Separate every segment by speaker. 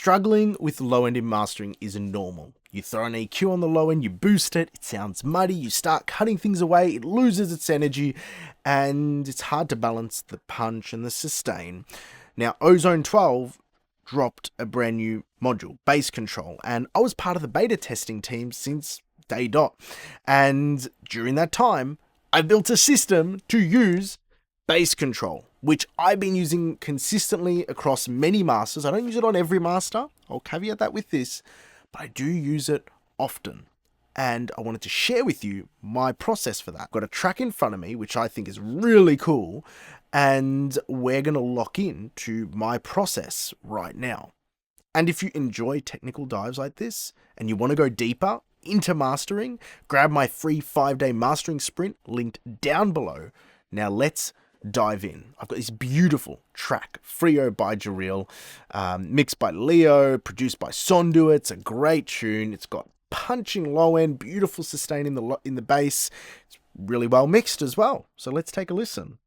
Speaker 1: Struggling with low end in mastering is normal. You throw an EQ on the low end, you boost it, it sounds muddy, you start cutting things away, it loses its energy, and it's hard to balance the punch and the sustain. Now, Ozone 12 dropped a brand new module, bass control, and I was part of the beta testing team since day dot. And during that time, I built a system to use bass control, which I've been using consistently across many masters. I don't use it on every master. I'll caveat that with this, but I do use it often. And I wanted to share with you my process for that. I've got a track in front of me, which I think is really cool, and we're going to lock in to my process right now. And if you enjoy technical dives like this, and you want to go deeper into mastering, grab my free 5-day mastering sprint linked down below. Now let's dive in. I've got this beautiful track, Frio by Jareel, mixed by Leo, produced by Sondu. It's a great tune. It's got punching low end, beautiful sustain in the bass. It's really well mixed as well. So let's take a listen.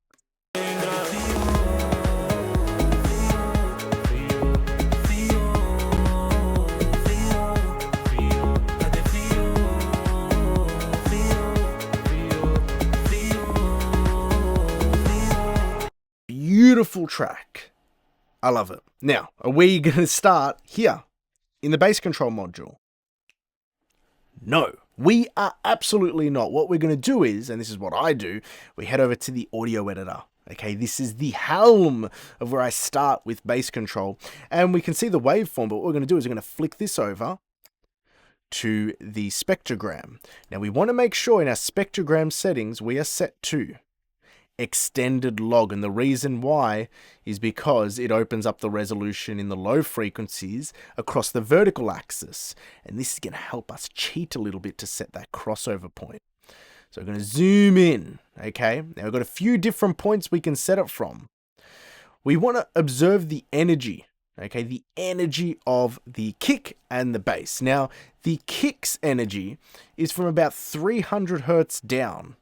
Speaker 1: Beautiful track. I love it. Now, are we going to start here in the bass control module? No, we are absolutely not. What we're going to do is, and this is what I do, we head over to the audio editor. Okay, this is the helm of where I start with bass control, and we can see the waveform, but what we're going to do is we're going to flick this over to the spectrogram. Now, we want to make sure in our spectrogram settings, we are set to extended log, and the reason why is because it opens up the resolution in the low frequencies across the vertical axis, and this is going to help us cheat a little bit to set that crossover point. So we're going to zoom in. Okay, now we've got a few different points we can set it from. We want to observe the energy, okay, the energy of the kick and the bass. Now the kick's energy is from about 300 hertz down.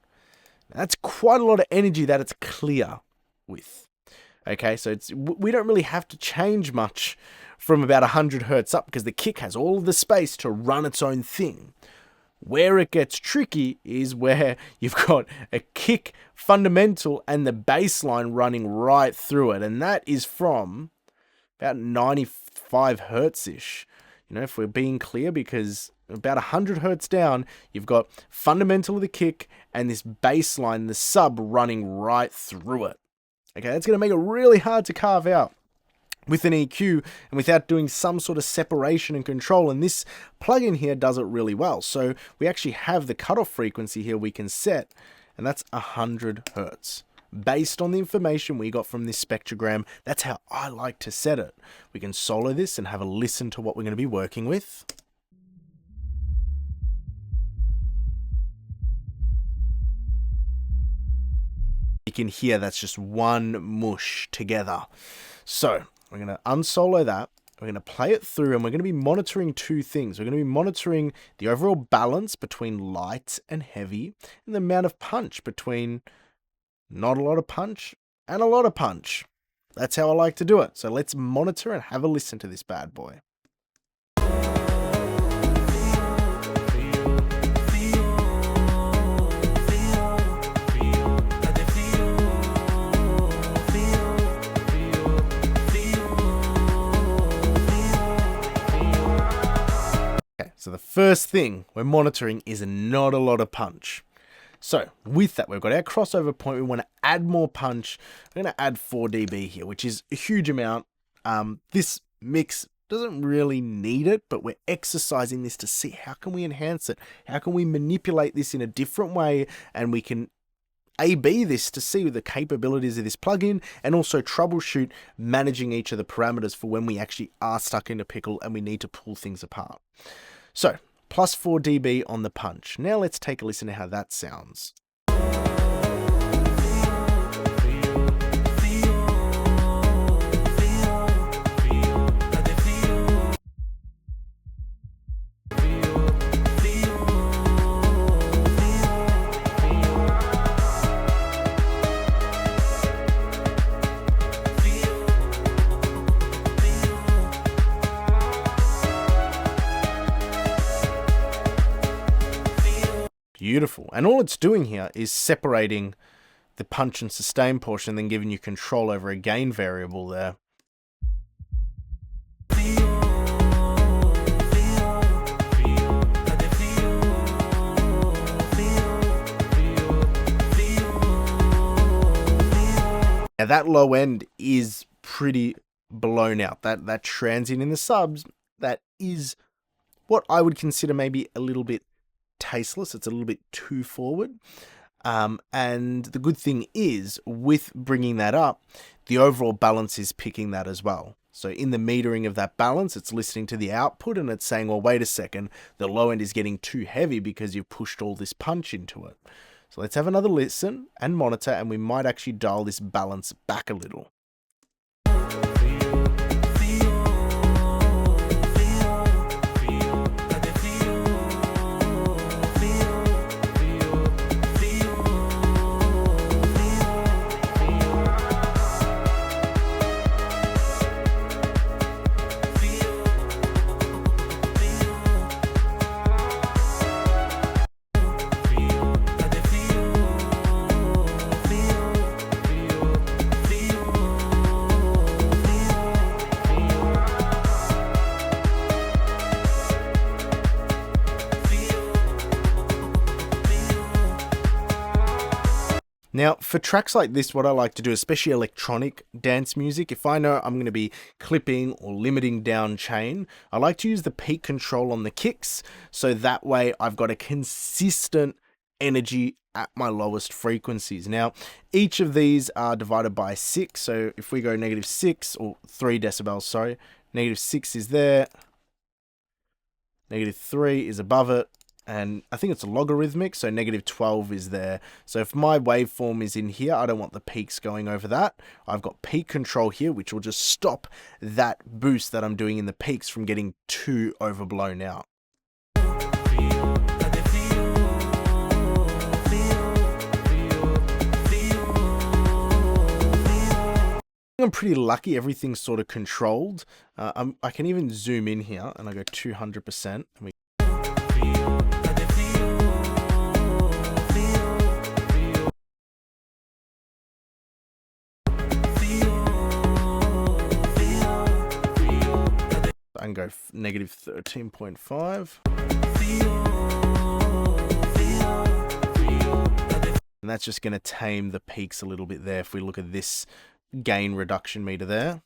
Speaker 1: That's quite a lot of energy that it's clear with. Okay, so we don't really have to change much from about 100 hertz up because the kick has all of the space to run its own thing. Where it gets tricky is where you've got a kick fundamental and the bass line running right through it, and that is from about 95 hertz-ish. You know, if we're being clear, because about 100 hertz down, you've got fundamental of the kick and this bass line, the sub, running right through it. Okay, that's going to make it really hard to carve out with an EQ and without doing some sort of separation and control. And this plugin here does it really well. So we actually have the cutoff frequency here we can set, and that's 100 hertz. Based on the information we got from this spectrogram, that's how I like to set it. We can solo this and have a listen to what we're going to be working with. You can hear that's just one mush together. So we're going to unsolo that. We're going to play it through, and we're going to be monitoring two things. We're going to be monitoring the overall balance between light and heavy, and the amount of punch between not a lot of punch and a lot of punch. That's how I like to do it. So let's monitor and have a listen to this bad boy. So the first thing we're monitoring is not a lot of punch. So with that, we've got our crossover point. We want to add more punch. We're going to add 4 dB here, which is a huge amount. This mix doesn't really need it, but we're exercising this to see how can we enhance it? How can we manipulate this in a different way? And we can A/B this to see the capabilities of this plugin, and also troubleshoot managing each of the parameters for when we actually are stuck in a pickle and we need to pull things apart. So, plus 4 dB on the punch. Now let's take a listen to how that sounds. Beautiful. And all it's doing here is separating the punch and sustain portion, then giving you control over a gain variable there. Now that low end is pretty blown out. That transient in the subs, that is what I would consider maybe a little bit tasteless. It's a little bit too forward. And the good thing is, with bringing that up, the overall balance is picking that as well. So in the metering of that balance, it's listening to the output and it's saying, well, wait a second, the low end is getting too heavy because you've pushed all this punch into it. So let's have another listen and monitor, and we might actually dial this balance back a little. Now, for tracks like this, what I like to do, especially electronic dance music, if I know I'm going to be clipping or limiting down chain, I like to use the peak control on the kicks, so that way I've got a consistent energy at my lowest frequencies. Now, each of these are divided by 6, so if we go -6, or 3 decibels, sorry, -6 is there, -3 is above it, and I think it's logarithmic, so -12 is there. So if my waveform is in here, I don't want the peaks going over that. I've got peak control here, which will just stop that boost that I'm doing in the peaks from getting too overblown out. I'm pretty lucky, everything's sort of controlled. I can even zoom in here and I go 200%. And I can go -13.5. And that's just going to tame the peaks a little bit there if we look at this gain reduction meter there.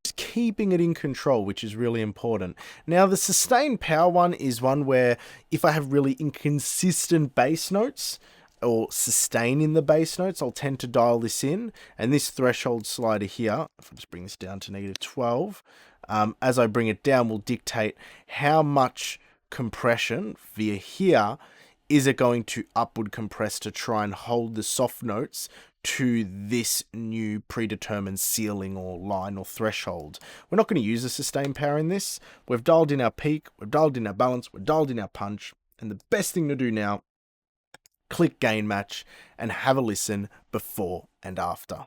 Speaker 1: Just keeping it in control, which is really important. Now, the sustained power one is one where if I have really inconsistent bass notes, or sustain in the bass notes, I'll tend to dial this in. And this threshold slider here, if I just bring this down to -12, as I bring it down, will dictate how much compression via here is it going to upward compress to try and hold the soft notes to this new predetermined ceiling or line or threshold. We're not going to use a sustained power in this. We've dialed in our peak, we've dialed in our balance, we've dialed in our punch, and the best thing to do now, click gain match and have a listen before and after.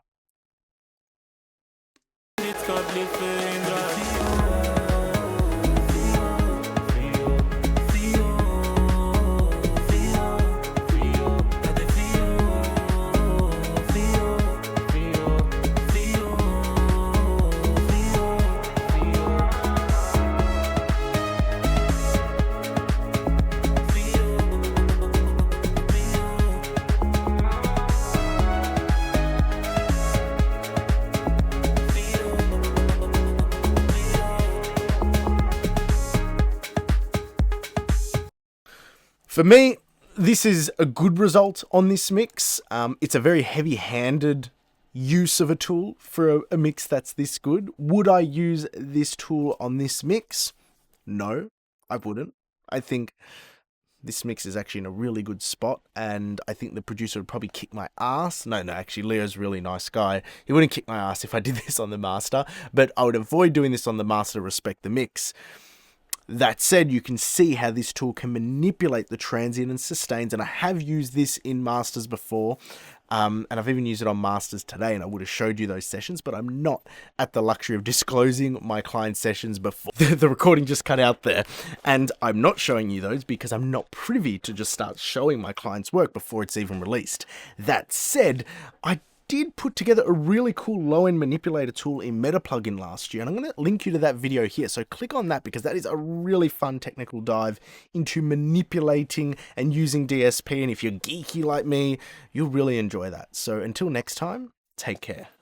Speaker 1: For me, this is a good result on this mix. It's a very heavy-handed use of a tool for a mix that's this good. Would I use this tool on this mix? No, I wouldn't. I think this mix is actually in a really good spot, and I think the producer would probably kick my ass. No, actually, Leo's a really nice guy. He wouldn't kick my ass if I did this on the master, but I would avoid doing this on the master to respect the mix. That said, you can see how this tool can manipulate the transient and sustains, and I have used this in masters before. And I've even used it on masters today, and I would have showed you those sessions, but I'm not at the luxury of disclosing my client sessions before the recording just cut out there. And I'm not showing you those because I'm not privy to just start showing my clients' work before it's even released. That said, I did put together a really cool low-end manipulator tool in Meta plugin last year, and I'm going to link you to that video here, so click on that because that is a really fun technical dive into manipulating and using DSP, and if you're geeky like me, you'll really enjoy that. So until next time, take care.